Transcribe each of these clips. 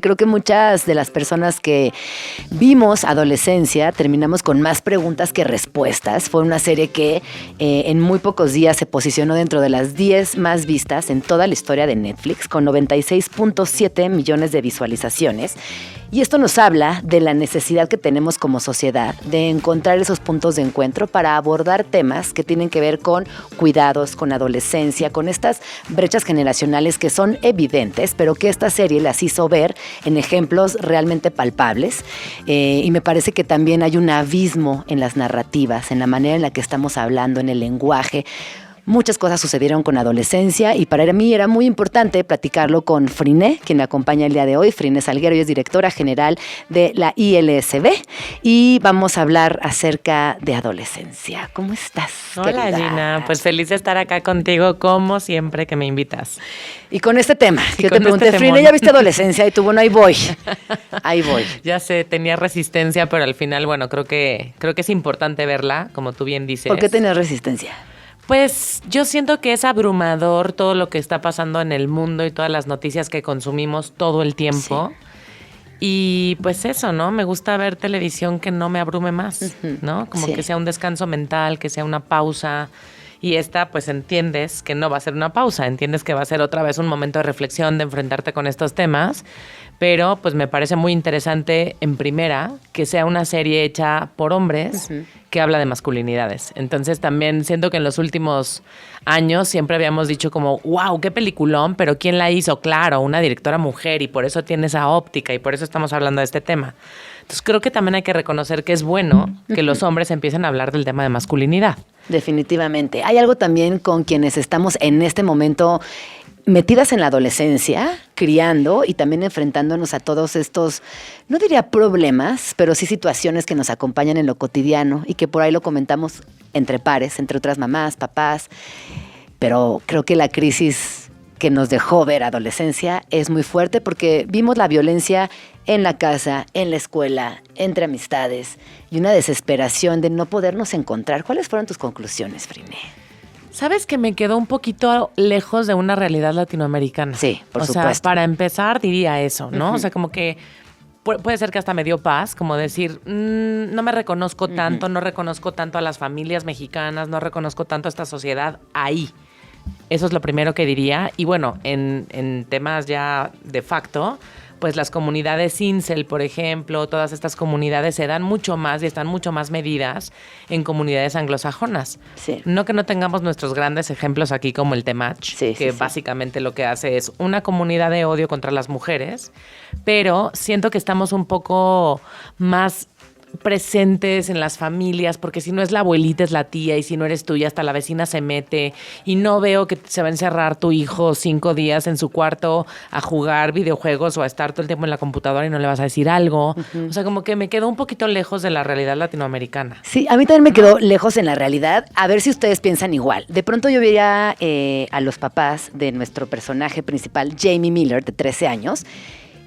Creo que muchas de las personas que vimos Adolescencia terminamos con más preguntas que respuestas. Fue una serie que en muy pocos días se posicionó dentro de las 10 más vistas en toda la historia de Netflix, con 96.7 millones de visualizaciones. Y esto nos habla de la necesidad que tenemos como sociedad de encontrar esos puntos de encuentro para abordar temas que tienen que ver con cuidados, con adolescencia, con estas brechas generacionales que son evidentes, pero que esta serie las hizo ver en ejemplos realmente palpables. Y me parece que también hay un abismo en las narrativas, en la manera en la que estamos hablando, en el lenguaje. Muchas cosas sucedieron con Adolescencia y para mí era muy importante platicarlo con Friné, quien me acompaña el día de hoy. Friné Salguero, ella es directora general de la ILSB y vamos a hablar acerca de Adolescencia. ¿Cómo estás, Hola, querida Gina? Pues feliz de estar acá contigo como siempre que me invitas. Y con este tema, que yo te pregunté, Friné, ¿ya viste Adolescencia? Y tú, bueno, ahí voy. Ya sé, tenía resistencia, pero al final, bueno, creo que es importante verla, como tú bien dices. ¿Por qué tenías resistencia? Pues yo siento que es abrumador todo lo que está pasando en el mundo y todas las noticias que consumimos todo el tiempo. Sí. Y pues eso, ¿no? Me gusta ver televisión que no me abrume más, ¿no? Como que sea un descanso mental, que sea una pausa. Y esta, pues entiendes que no va a ser una pausa, entiendes que va a ser otra vez un momento de reflexión, de enfrentarte con estos temas. Pero pues me parece muy interesante, en primera, que sea una serie hecha por hombres que habla de masculinidades. Entonces también siento que en los últimos años siempre habíamos dicho como, wow, qué peliculón, pero ¿quién la hizo? Claro, una directora mujer y por eso tiene esa óptica y por eso estamos hablando de este tema. Entonces creo que también hay que reconocer que es bueno que los hombres empiecen a hablar del tema de masculinidad. Definitivamente. Hay algo también con quienes estamos en este momento metidas en la adolescencia, criando y también enfrentándonos a todos estos, no diría problemas, pero sí situaciones que nos acompañan en lo cotidiano y que por ahí lo comentamos entre pares, entre otras mamás, papás. Pero creo que la crisis que nos dejó ver adolescencia es muy fuerte porque vimos la violencia en la casa, en la escuela, entre amistades y una desesperación de no podernos encontrar. ¿Cuáles fueron tus conclusiones, Friné? ¿Sabes que me quedó un poquito lejos de una realidad latinoamericana? Sí, por supuesto. O sea, para empezar diría eso, ¿no? O sea, como que puede ser que hasta me dio paz, como decir, no me reconozco tanto, no reconozco tanto a las familias mexicanas, no reconozco tanto a esta sociedad ahí. Eso es lo primero que diría. Y bueno, en temas ya de facto, pues las comunidades incel, por ejemplo, todas estas comunidades se dan mucho más y están mucho más medidas en comunidades anglosajonas. Sí. No que no tengamos nuestros grandes ejemplos aquí como el Temach, que básicamente lo que hace es una comunidad de odio contra las mujeres, pero siento que estamos un poco más presentes en las familias, porque si no es la abuelita es la tía y si no eres tú ya hasta la vecina se mete y no veo que se va a encerrar tu hijo 5 días en su cuarto a jugar videojuegos o a estar todo el tiempo en la computadora y no le vas a decir algo. O sea, como que me quedo un poquito lejos de la realidad latinoamericana. Sí, a mí también me quedó lejos en la realidad. A ver si ustedes piensan igual. De pronto yo veía a los papás de nuestro personaje principal, Jamie Miller, de 13 años,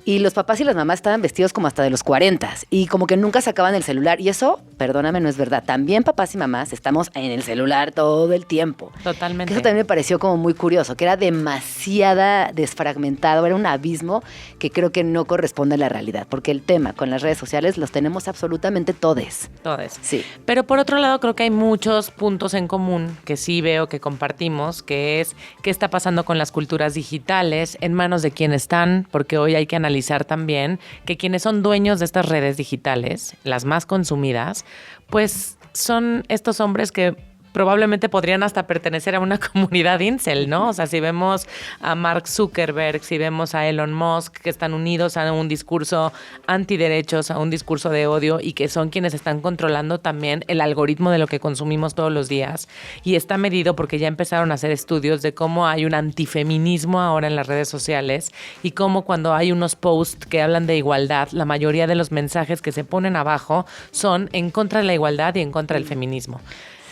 y los papás y las mamás estaban vestidos como hasta de los 40 y como que nunca sacaban el celular. Y eso, perdóname, no es verdad. También papás y mamás estamos en el celular todo el tiempo. Totalmente. Que eso también me pareció como muy curioso, que era demasiada desfragmentado, era un abismo que creo que no corresponde a la realidad, porque el tema con las redes sociales los tenemos absolutamente todes. Todes. Sí. Pero por otro lado creo que hay muchos puntos en común que sí veo que compartimos, que es qué está pasando con las culturas digitales, en manos de quién están, porque hoy hay que analizar también que quienes son dueños de estas redes digitales, las más consumidas, pues son estos hombres que probablemente podrían hasta pertenecer a una comunidad incel, ¿no? O sea, si vemos a Mark Zuckerberg, si vemos a Elon Musk, que están unidos a un discurso antiderechos, a un discurso de odio y que son quienes están controlando también el algoritmo de lo que consumimos todos los días. Y está medido porque ya empezaron a hacer estudios de cómo hay un antifeminismo ahora en las redes sociales y cómo cuando hay unos posts que hablan de igualdad, la mayoría de los mensajes que se ponen abajo son en contra de la igualdad y en contra del feminismo.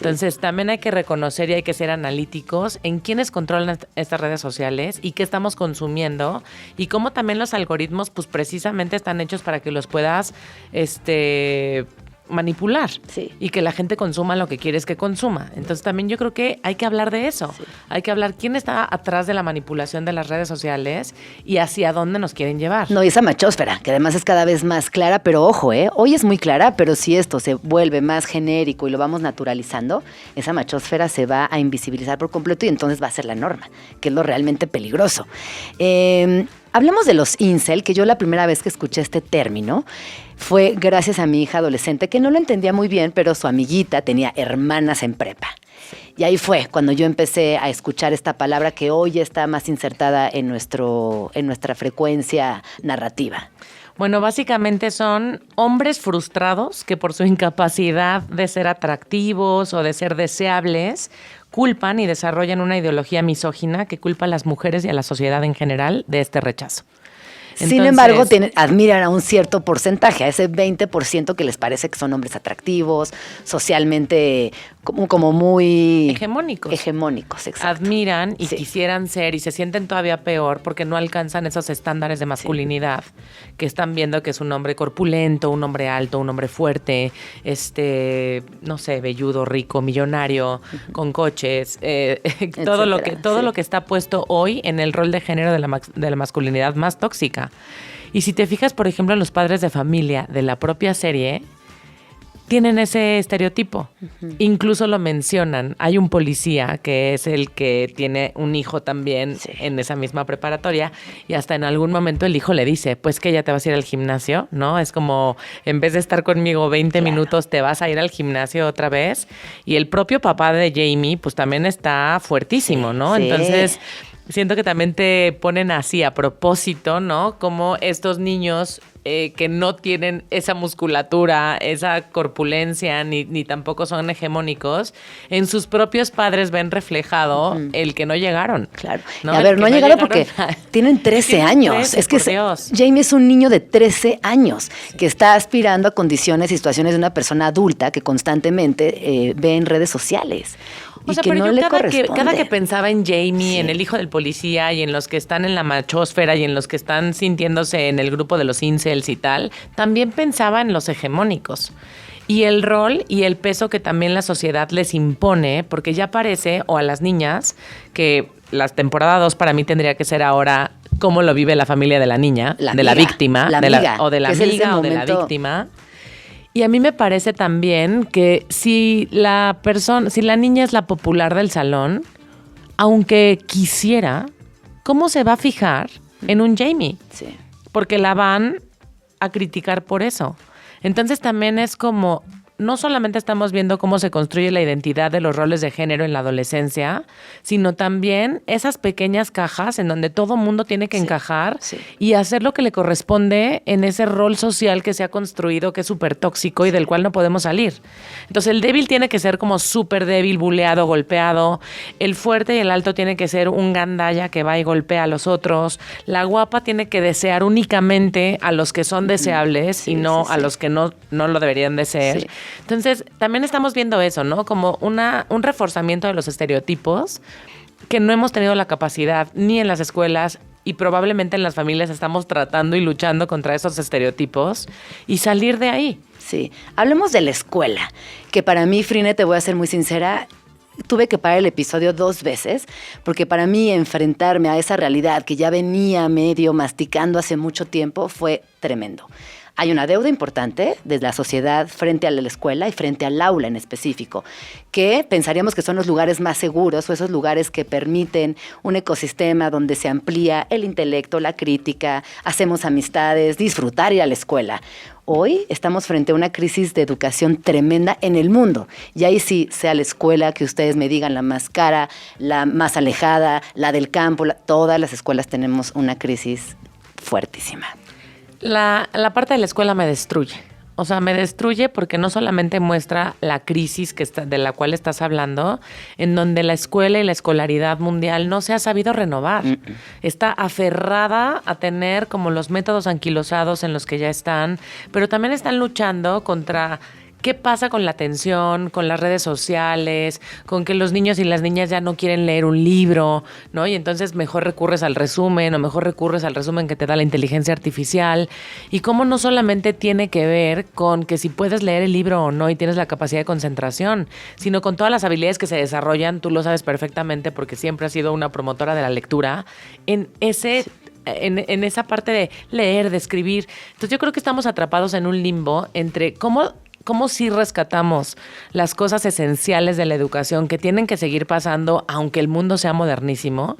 Entonces, también hay que reconocer y hay que ser analíticos en quiénes controlan estas redes sociales y qué estamos consumiendo y cómo también los algoritmos, pues precisamente están hechos para que los puedas, manipular Sí. y que la gente consuma lo que quieres que consuma. Entonces también yo creo que hay que hablar de eso. Sí. Hay que hablar quién está atrás de la manipulación de las redes sociales y hacia dónde nos quieren llevar. No, y esa machósfera, que además es cada vez más clara, pero ojo, hoy es muy clara, pero si esto se vuelve más genérico y lo vamos naturalizando, esa machósfera se va a invisibilizar por completo y entonces va a ser la norma, que es lo realmente peligroso. Hablemos de los incel, que yo la primera vez que escuché este término fue gracias a mi hija adolescente, que no lo entendía muy bien, pero su amiguita tenía hermanas en prepa. Y ahí fue cuando yo empecé a escuchar esta palabra que hoy está más insertada en nuestra frecuencia narrativa. Bueno, básicamente son hombres frustrados que por su incapacidad de ser atractivos o de ser deseables, culpan y desarrollan una ideología misógina que culpa a las mujeres y a la sociedad en general de este rechazo. Sin embargo, admiran a un cierto porcentaje, a ese 20% que les parece que son hombres atractivos, socialmente como muy... Hegemónicos. Hegemónicos, exacto. Admiran y quisieran ser y se sienten todavía peor porque no alcanzan esos estándares de masculinidad que están viendo que es un hombre corpulento, un hombre alto, un hombre fuerte, no sé, velludo, rico, millonario, con coches, todo lo que está puesto hoy en el rol de género de la masculinidad más tóxica. Y si te fijas, por ejemplo, en los padres de familia de la propia serie, tienen ese estereotipo. Uh-huh. Incluso lo mencionan. Hay un policía que es el que tiene un hijo también en esa misma preparatoria y hasta en algún momento el hijo le dice, pues que ya te vas a ir al gimnasio, ¿no? Es como, en vez de estar conmigo 20 minutos, te vas a ir al gimnasio otra vez. Y el propio papá de Jamie, pues también está fuertísimo, ¿no? Sí. Entonces... siento que también te ponen así a propósito, ¿no? Como estos niños que no tienen esa musculatura, esa corpulencia, ni tampoco son hegemónicos, en sus propios padres ven reflejado el que no llegaron. Claro. ¿No? A ver, no han llegado porque tienen 13 años. 13, es que Jamie es un niño de 13 años que está aspirando a condiciones y situaciones de una persona adulta que constantemente ve en redes sociales. O sea, pero yo cada que pensaba en Jamie, en el hijo del policía y en los que están en la machósfera y en los que están sintiéndose en el grupo de los incels y tal, también pensaba en los hegemónicos. Y el rol y el peso que también la sociedad les impone, porque ya parece, o a las niñas, que la temporada 2 para mí tendría que ser ahora cómo lo vive la familia de la niña, de la víctima, o de la víctima. Y a mí me parece también que si la niña es la popular del salón, aunque quisiera, ¿cómo se va a fijar en un Jamie? Sí. Porque la van a criticar por eso. Entonces también es como, no solamente estamos viendo cómo se construye la identidad de los roles de género en la adolescencia, sino también esas pequeñas cajas en donde todo mundo tiene que encajar y hacer lo que le corresponde en ese rol social que se ha construido, que es súper tóxico y del cual no podemos salir. Entonces el débil tiene que ser como súper débil, buleado, golpeado. El fuerte y el alto tiene que ser un gandalla que va y golpea a los otros. La guapa tiene que desear únicamente a los que son deseables y no a los que no lo deberían de ser. Sí. Entonces, también estamos viendo eso, ¿no? Como un reforzamiento de los estereotipos que no hemos tenido la capacidad ni en las escuelas y probablemente en las familias estamos tratando y luchando contra esos estereotipos y salir de ahí. Sí. Hablemos de la escuela, que para mí, Frine, te voy a ser muy sincera, tuve que parar el episodio 2 veces, porque para mí enfrentarme a esa realidad que ya venía medio masticando hace mucho tiempo fue tremendo. Hay una deuda importante de la sociedad frente a la escuela y frente al aula en específico, que pensaríamos que son los lugares más seguros o esos lugares que permiten un ecosistema donde se amplía el intelecto, la crítica, hacemos amistades, disfrutar ir a la escuela. Hoy estamos frente a una crisis de educación tremenda en el mundo. Y ahí sí, sea la escuela que ustedes me digan, la más cara, la más alejada, la del campo, todas las escuelas tenemos una crisis fuertísima. La parte de la escuela me destruye. O sea, me destruye porque no solamente muestra la crisis de la cual estás hablando, en donde la escuela y la escolaridad mundial no se ha sabido renovar. Está aferrada a tener como los métodos anquilosados en los que ya están, pero también están luchando contra ¿qué pasa con la atención, con las redes sociales, con que los niños y las niñas ya no quieren leer un libro, ¿no? Y entonces mejor recurres al resumen o mejor recurres al resumen que te da la inteligencia artificial. Y cómo no solamente tiene que ver con que si puedes leer el libro o no y tienes la capacidad de concentración, sino con todas las habilidades que se desarrollan, tú lo sabes perfectamente porque siempre has sido una promotora de la lectura, en esa parte de leer, de escribir. Entonces yo creo que estamos atrapados en un limbo entre cómo sí rescatamos las cosas esenciales de la educación que tienen que seguir pasando aunque el mundo sea modernísimo,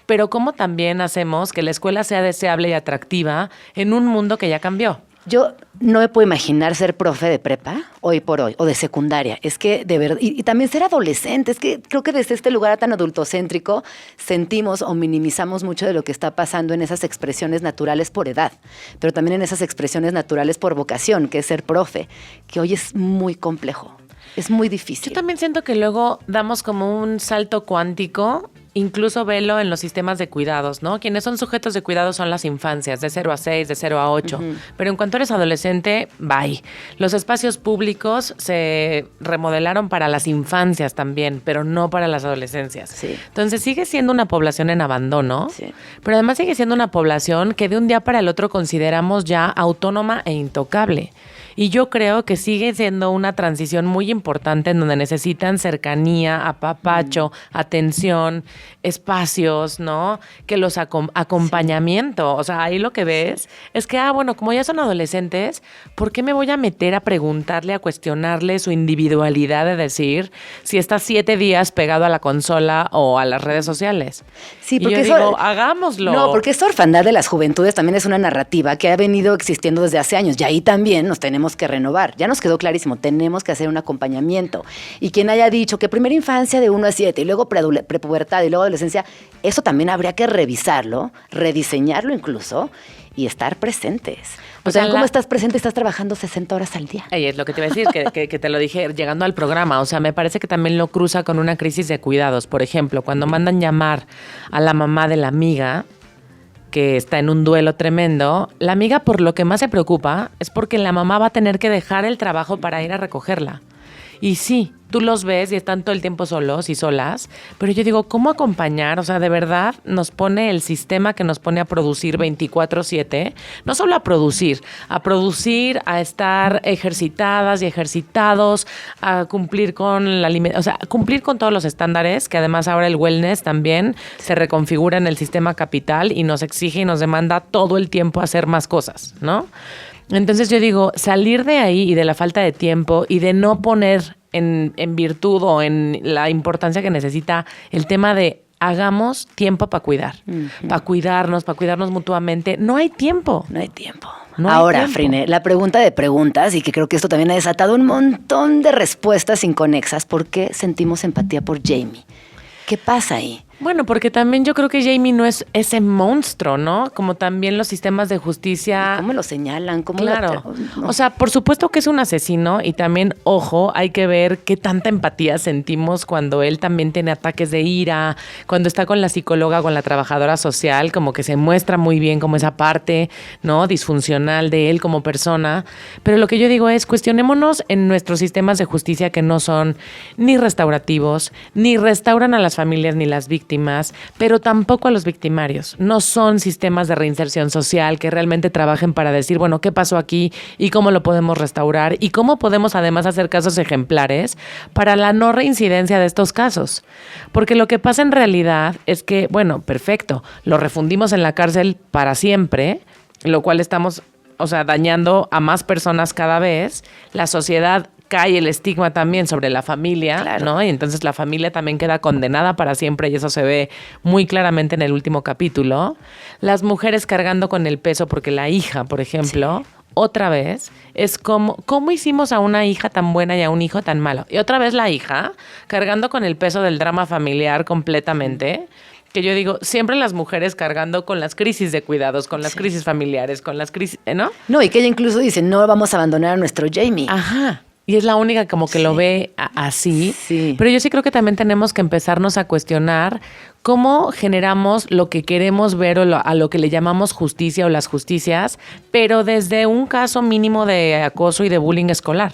pero cómo también hacemos que la escuela sea deseable y atractiva en un mundo que ya cambió. Yo no me puedo imaginar ser profe de prepa hoy por hoy o de secundaria. Es que de verdad, y también ser adolescente. Es que creo que desde este lugar tan adultocéntrico sentimos o minimizamos mucho de lo que está pasando en esas expresiones naturales por edad, pero también en esas expresiones naturales por vocación, que es ser profe, que hoy es muy complejo. Es muy difícil. Yo también siento que luego damos como un salto cuántico, incluso velo en los sistemas de cuidados, ¿no? Quienes son sujetos de cuidado son las infancias, de 0 a 6, de 0 a 8. Uh-huh. Pero en cuanto eres adolescente, bye. Los espacios públicos se remodelaron para las infancias también, pero no para las adolescencias. Sí. Entonces sigue siendo una población en abandono, sí, pero además sigue siendo una población que de un día para el otro consideramos ya autónoma e intocable. Y yo creo que sigue siendo una transición muy importante en donde necesitan cercanía, apapacho, atención, espacios, ¿no? Que los acompañamiento. O sea, ahí lo que ves es que, bueno, como ya son adolescentes, ¿por qué me voy a meter a preguntarle, a cuestionarle su individualidad de decir si está 7 días pegado a la consola o a las redes sociales? Sí, porque y yo digo, hagámoslo. No, porque esta orfandad de las juventudes también es una narrativa que ha venido existiendo desde hace años y ahí también nos tenemos que renovar. Ya nos quedó clarísimo, tenemos que hacer un acompañamiento. Y quien haya dicho que primera infancia de 1 a 7 y luego prepubertad y luego adolescencia, eso también habría que revisarlo, rediseñarlo incluso y estar presentes. O sea, ¿cómo estás presente? Estás trabajando 60 horas al día. Es lo que te iba a decir, que te lo dije llegando al programa. O sea, me parece que también lo cruza con una crisis de cuidados. Por ejemplo, cuando mandan llamar a la mamá de la amiga que está en un duelo tremendo, la amiga por lo que más se preocupa es porque la mamá va a tener que dejar el trabajo para ir a recogerla. Y sí, tú los ves y están todo el tiempo solos y solas, pero yo digo, ¿cómo acompañar? O sea, de verdad nos pone el sistema que nos pone a producir 24/7, no solo a producir, a estar ejercitadas y ejercitados, a cumplir con la alimentación, o sea, cumplir con todos los estándares, que además ahora el wellness también se reconfigura en el sistema capital y nos exige y nos demanda todo el tiempo hacer más cosas, ¿no? Entonces yo digo, salir de ahí y de la falta de tiempo y de no poner en virtud o en la importancia que necesita el tema de hagamos tiempo para cuidar, para cuidarnos mutuamente. No hay tiempo. No hay tiempo. Ahora, Frine, la pregunta de preguntas, y que creo que esto también ha desatado un montón de respuestas inconexas. ¿Por qué sentimos empatía por Jamie? ¿Qué pasa ahí? Bueno, porque también yo creo que Jamie no es ese monstruo, ¿no? Como también los sistemas de justicia. ¿Cómo lo señalan? Claro. O sea, por supuesto que es un asesino y también, ojo, hay que ver qué tanta empatía sentimos cuando él también tiene ataques de ira, cuando está con la psicóloga, con la trabajadora social, como que se muestra muy bien como esa parte, ¿no? Disfuncional de él como persona. Pero lo que yo digo es, cuestionémonos en nuestros sistemas de justicia que no son ni restaurativos, ni restauran a las familias ni las víctimas, pero tampoco a los victimarios. No son sistemas de reinserción social que realmente trabajen para decir, bueno, ¿qué pasó aquí? ¿Y cómo lo podemos restaurar? ¿Y cómo podemos además hacer casos ejemplares para la no reincidencia de estos casos? Porque lo que pasa en realidad es que, bueno, perfecto, lo refundimos en la cárcel para siempre, lo cual estamos, dañando a más personas cada vez. La sociedad cae el estigma también sobre la familia, claro, ¿no? Y entonces la familia también queda condenada para siempre y eso se ve muy claramente en el último capítulo. Las mujeres cargando con el peso porque la hija, por ejemplo, sí, otra vez, es como, ¿cómo hicimos a una hija tan buena y a un hijo tan malo? Y otra vez la hija cargando con el peso del drama familiar completamente. Que yo digo, siempre las mujeres cargando con las crisis de cuidados, con las crisis familiares, con las crisis, ¿no? No, y que ella incluso dice, no vamos a abandonar a nuestro Jamie. Ajá. Y es la única como que lo ve así. Sí. Pero yo sí creo que también tenemos que empezarnos a cuestionar cómo generamos lo que queremos ver o a lo que le llamamos justicia o las justicias, pero desde un caso mínimo de acoso y de bullying escolar.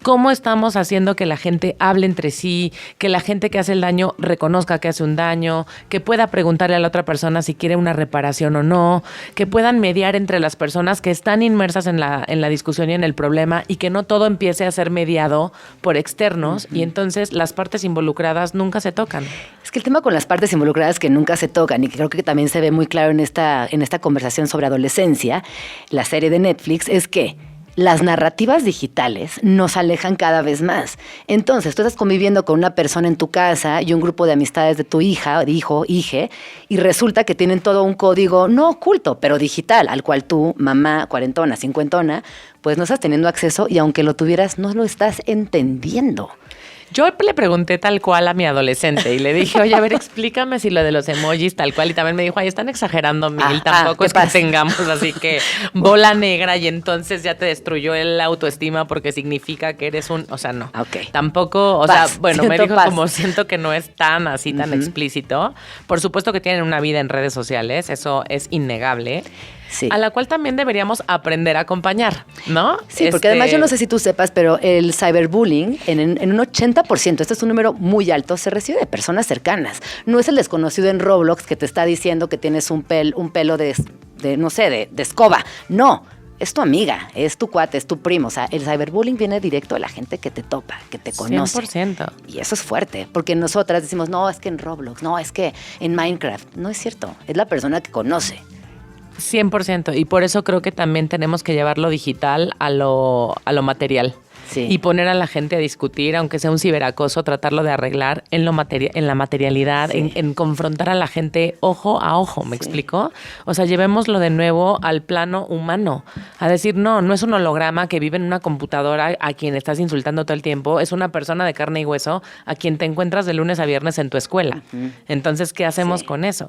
cómo estamos haciendo que la gente hable entre sí, que la gente que hace el daño reconozca que hace un daño, que pueda preguntarle a la otra persona si quiere una reparación o no, que puedan mediar entre las personas que están inmersas en la discusión y en el problema y que no todo empiece a ser mediado por externos y entonces las partes involucradas nunca se tocan. Es que el tema con las partes involucradas que nunca se tocan y que creo que también se ve muy claro en esta conversación sobre adolescencia, la serie de Netflix, es que las narrativas digitales nos alejan cada vez más. Entonces, tú estás conviviendo con una persona en tu casa y un grupo de amistades de tu hija, hijo, hije, y resulta que tienen todo un código no oculto, pero digital, al cual tú, mamá, cuarentona, cincuentona, pues no estás teniendo acceso y aunque lo tuvieras, no lo estás entendiendo. Yo le pregunté tal cual a mi adolescente y le dije, oye, a ver, explícame si lo de los emojis tal cual. Y también me dijo, ay, están exagerando, Mil. Tampoco es que tengamos así que bola negra y entonces ya te destruyó el autoestima porque significa que eres un... O sea, no. Okay. Tampoco, o sea, bueno, me dijo como siento que no es tan así, tan explícito. Por supuesto que tienen una vida en redes sociales, eso es innegable. Sí. A la cual también deberíamos aprender a acompañar, ¿no? Sí, porque además yo no sé si tú sepas, pero el cyberbullying en un 80%, este es un número muy alto, se recibe de personas cercanas. No es el desconocido en Roblox que te está diciendo que tienes un pelo de no sé, de escoba. No, es tu amiga, es tu cuate, es tu primo. O sea, el cyberbullying viene directo de la gente que te topa, que te conoce. 100%. Y eso es fuerte, porque nosotras decimos, no, es que en Roblox, no, es que en Minecraft. No es cierto, es la persona que conoce. 100%, y por eso creo que también tenemos que llevar lo digital a lo material. Sí. Y poner a la gente a discutir, aunque sea un ciberacoso, tratarlo de arreglar en la materialidad, sí. en confrontar a la gente ojo a ojo, ¿me explico? O sea, llevémoslo de nuevo al plano humano, a decir, no es un holograma que vive en una computadora a quien estás insultando todo el tiempo, es una persona de carne y hueso a quien te encuentras de lunes a viernes en tu escuela. Uh-huh. Entonces, ¿qué hacemos con eso?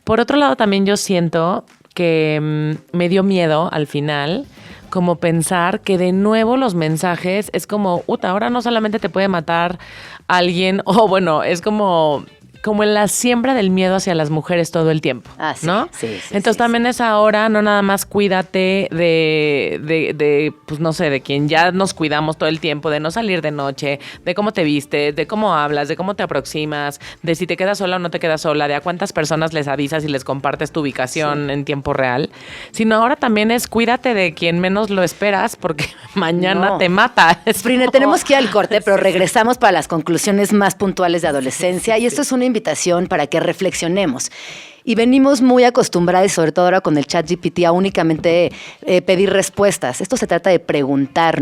Por otro lado, también yo siento que me dio miedo al final, como pensar que de nuevo los mensajes es como, ahora no solamente te puede matar alguien, o bueno, es como en la siembra del miedo hacia las mujeres todo el tiempo, ¿no? Sí, entonces también es ahora, no nada más cuídate de pues no sé, de quien ya nos cuidamos todo el tiempo, de no salir de noche, de cómo te vistes, de cómo hablas, de cómo te aproximas, de si te quedas sola o no te quedas sola, de a cuántas personas les avisas y les compartes tu ubicación en tiempo real, sino ahora también es cuídate de quien menos lo esperas porque mañana te mata. Frine, tenemos que ir al corte, pero regresamos para las conclusiones más puntuales de adolescencia y esto es una invitación para que reflexionemos. Y venimos muy acostumbrados, sobre todo ahora con el ChatGPT, a únicamente pedir respuestas. Esto se trata de preguntar.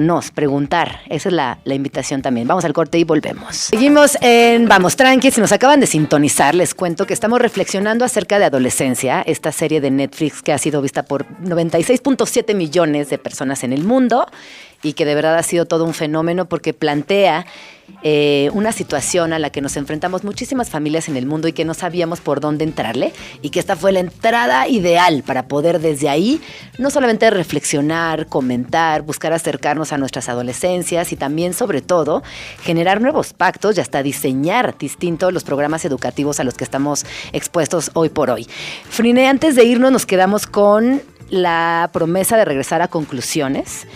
Esa es la invitación también. Vamos al corte y volvemos. Seguimos en Vamos Tranqui. Si nos acaban de sintonizar, les cuento que estamos reflexionando acerca de adolescencia, esta serie de Netflix que ha sido vista por 96.7 millones de personas en el mundo y que de verdad ha sido todo un fenómeno porque plantea una situación a la que nos enfrentamos muchísimas familias en el mundo y que no sabíamos por dónde entrarle y que esta fue la entrada ideal para poder desde ahí no solamente reflexionar, comentar, buscar acercarnos a nuestras adolescencias y también, sobre todo, generar nuevos pactos y hasta diseñar distintos los programas educativos a los que estamos expuestos hoy por hoy. Frine, antes de irnos nos quedamos con la promesa de regresar a conclusiones.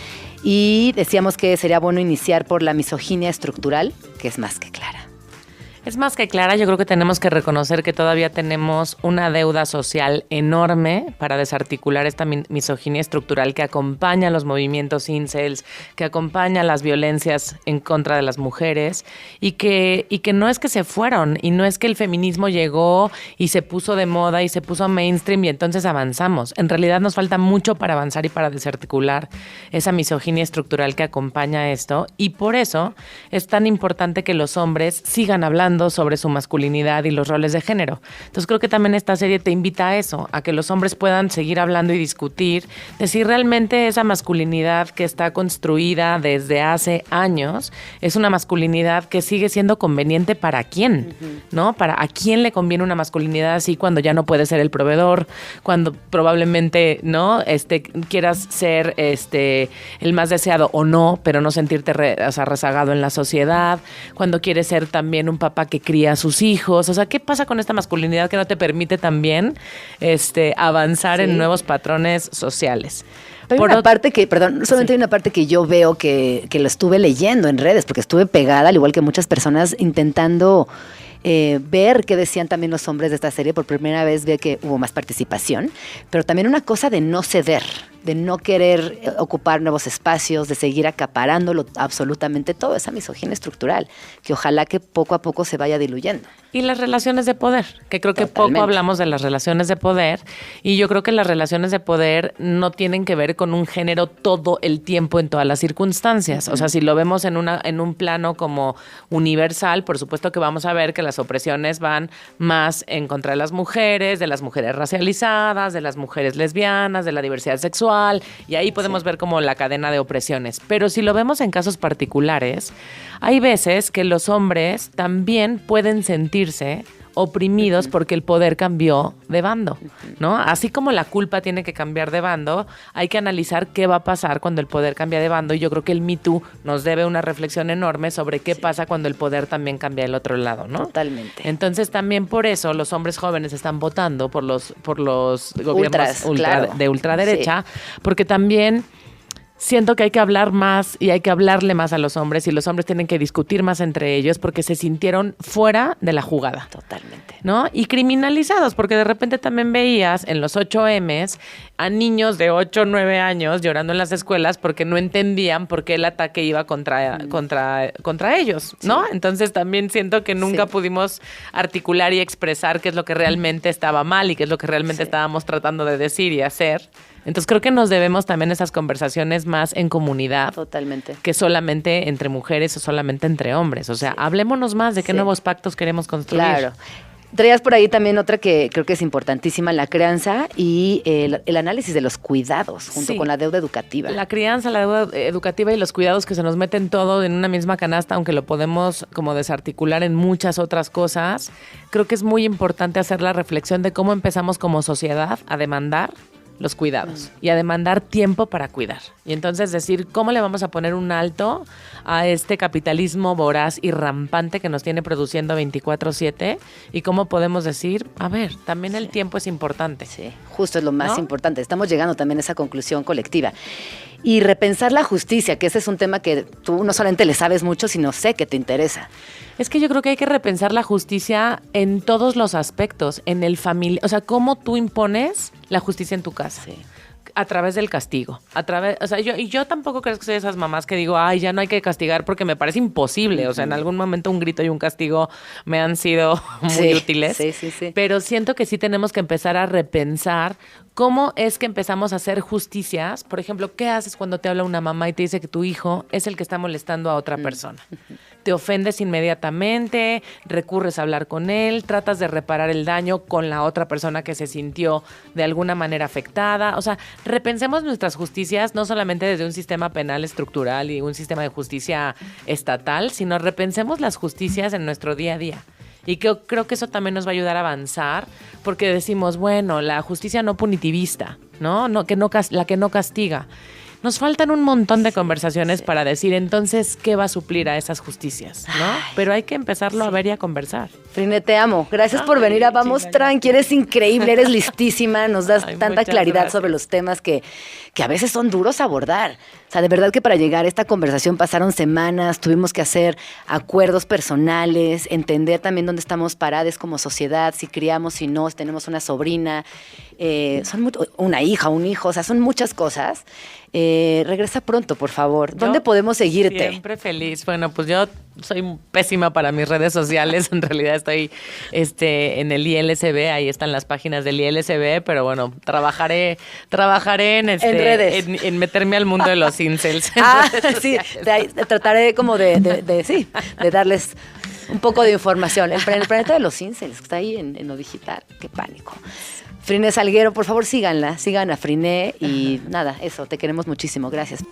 Y decíamos que sería bueno iniciar por la misoginia estructural, que es más que clara. Es más que clara, yo creo que tenemos que reconocer que todavía tenemos una deuda social enorme para desarticular esta misoginia estructural que acompaña los movimientos incels, que acompaña las violencias en contra de las mujeres y que no es que se fueron y no es que el feminismo llegó y se puso de moda y se puso mainstream y entonces avanzamos. En realidad nos falta mucho para avanzar y para desarticular esa misoginia estructural que acompaña esto y por eso es tan importante que los hombres sigan hablando sobre su masculinidad y los roles de género. Entonces creo que también esta serie te invita a eso, a que los hombres puedan seguir hablando y discutir de si realmente esa masculinidad que está construida desde hace años es una masculinidad que sigue siendo conveniente para quién, ¿no? Para a quién le conviene una masculinidad así cuando ya no puedes ser el proveedor, cuando probablemente, ¿no? Quieras ser el más deseado o no, pero no sentirte rezagado en la sociedad, cuando quieres ser también un papá papá que cría a sus hijos. O sea, ¿qué pasa con esta masculinidad que no te permite también avanzar en nuevos patrones sociales? Hay una parte que, perdón, solamente hay una parte que yo veo que lo estuve leyendo en redes, porque estuve pegada, al igual que muchas personas, intentando ver qué decían también los hombres de esta serie. Por primera vez vi que hubo más participación, pero también una cosa de no ceder, de no querer ocupar nuevos espacios, de seguir acaparándolo absolutamente todo, esa misoginia estructural, que ojalá que poco a poco se vaya diluyendo. Y las relaciones de poder, que creo que Totalmente. poco hablamos de las relaciones de poder, y yo creo que las relaciones de poder no tienen que ver con un género todo el tiempo en todas las circunstancias. O sea, si lo vemos en un plano como universal, por supuesto que vamos a ver que las opresiones van más en contra de las mujeres racializadas, de las mujeres lesbianas, de la diversidad sexual, y ahí podemos ver como la cadena de opresiones. Pero si lo vemos en casos particulares, hay veces que los hombres también pueden sentirse oprimidos porque el poder cambió de bando, ¿no? Así como la culpa tiene que cambiar de bando, hay que analizar qué va a pasar cuando el poder cambia de bando, y yo creo que el Me Too nos debe una reflexión enorme sobre qué pasa cuando el poder también cambia del otro lado, ¿no? Totalmente. Entonces también por eso los hombres jóvenes están votando por los gobiernos Claro. de ultraderecha, porque también siento que hay que hablar más y hay que hablarle más a los hombres, y los hombres tienen que discutir más entre ellos porque se sintieron fuera de la jugada. Totalmente. ¿No? Y criminalizados, porque de repente también veías en los 8Ms a niños de 8 o 9 años llorando en las escuelas porque no entendían por qué el ataque iba contra ellos, ¿no? Sí. Entonces también siento que nunca pudimos articular y expresar qué es lo que realmente estaba mal y qué es lo que realmente estábamos tratando de decir y hacer. Entonces creo que nos debemos también esas conversaciones más en comunidad. Totalmente. Que solamente entre mujeres o solamente entre hombres. O sea, hablémonos más de qué nuevos pactos queremos construir. Claro. Traías por ahí también otra que creo que es importantísima, la crianza y el análisis de los cuidados, junto con la deuda educativa. La crianza, la deuda educativa y los cuidados, que se nos meten todo en una misma canasta, aunque lo podemos como desarticular en muchas otras cosas. Creo que es muy importante hacer la reflexión de cómo empezamos como sociedad a demandar los cuidados y a demandar tiempo para cuidar. Y entonces decir, ¿cómo le vamos a poner un alto a este capitalismo voraz y rampante que nos tiene produciendo 24/7? Y cómo podemos decir, a ver, también el tiempo es importante. Sí, justo es lo más importante. Estamos llegando también a esa conclusión colectiva. Y repensar la justicia, que ese es un tema que tú no solamente le sabes mucho, sino sé que te interesa. Es que yo creo que hay que repensar la justicia en todos los aspectos, en el familia, o sea, cómo tú impones la justicia en tu casa. Sí. A través del castigo, o sea, yo tampoco creo que soy de esas mamás que digo, ay, ya no hay que castigar, porque me parece imposible. O sea, en algún momento un grito y un castigo me han sido muy útiles. Sí. Pero siento que sí tenemos que empezar a repensar cómo es que empezamos a hacer justicias. Por ejemplo, ¿qué haces cuando te habla una mamá y te dice que tu hijo es el que está molestando a otra persona? Te ofendes inmediatamente, recurres a hablar con él, tratas de reparar el daño con la otra persona que se sintió de alguna manera afectada. O sea, repensemos nuestras justicias no solamente desde un sistema penal estructural y un sistema de justicia estatal, sino repensemos las justicias en nuestro día a día. Y creo que eso también nos va a ayudar a avanzar, porque decimos, bueno, la justicia no punitivista, ¿no? La que no castiga. Nos faltan un montón de conversaciones para decir, entonces, ¿qué va a suplir a esas justicias? ¿No? Pero hay que empezarlo a ver y a conversar. Frine, te amo. Gracias por venir a Vamos Tranqui. Eres increíble, eres listísima. Nos das tanta claridad sobre los temas que a veces son duros a abordar. O sea, de verdad que para llegar a esta conversación pasaron semanas, tuvimos que hacer acuerdos personales, entender también dónde estamos parados como sociedad, si criamos, si no, si tenemos una sobrina, una hija, un hijo, o sea, son muchas cosas. Regresa pronto, por favor. ¿Dónde podemos seguirte? Siempre feliz. Bueno, pues yo soy pésima para mis redes sociales. En realidad estoy en el ILSB, ahí están las páginas del ILSB, pero bueno, trabajaré en redes. En meterme al mundo de los incels. Sí, trataré como de darles un poco de información. El planeta de los incels, que está ahí en lo digital. Qué pánico. Frine Salguero, por favor síganla, sigan a Frine y nada, eso, te queremos muchísimo, gracias.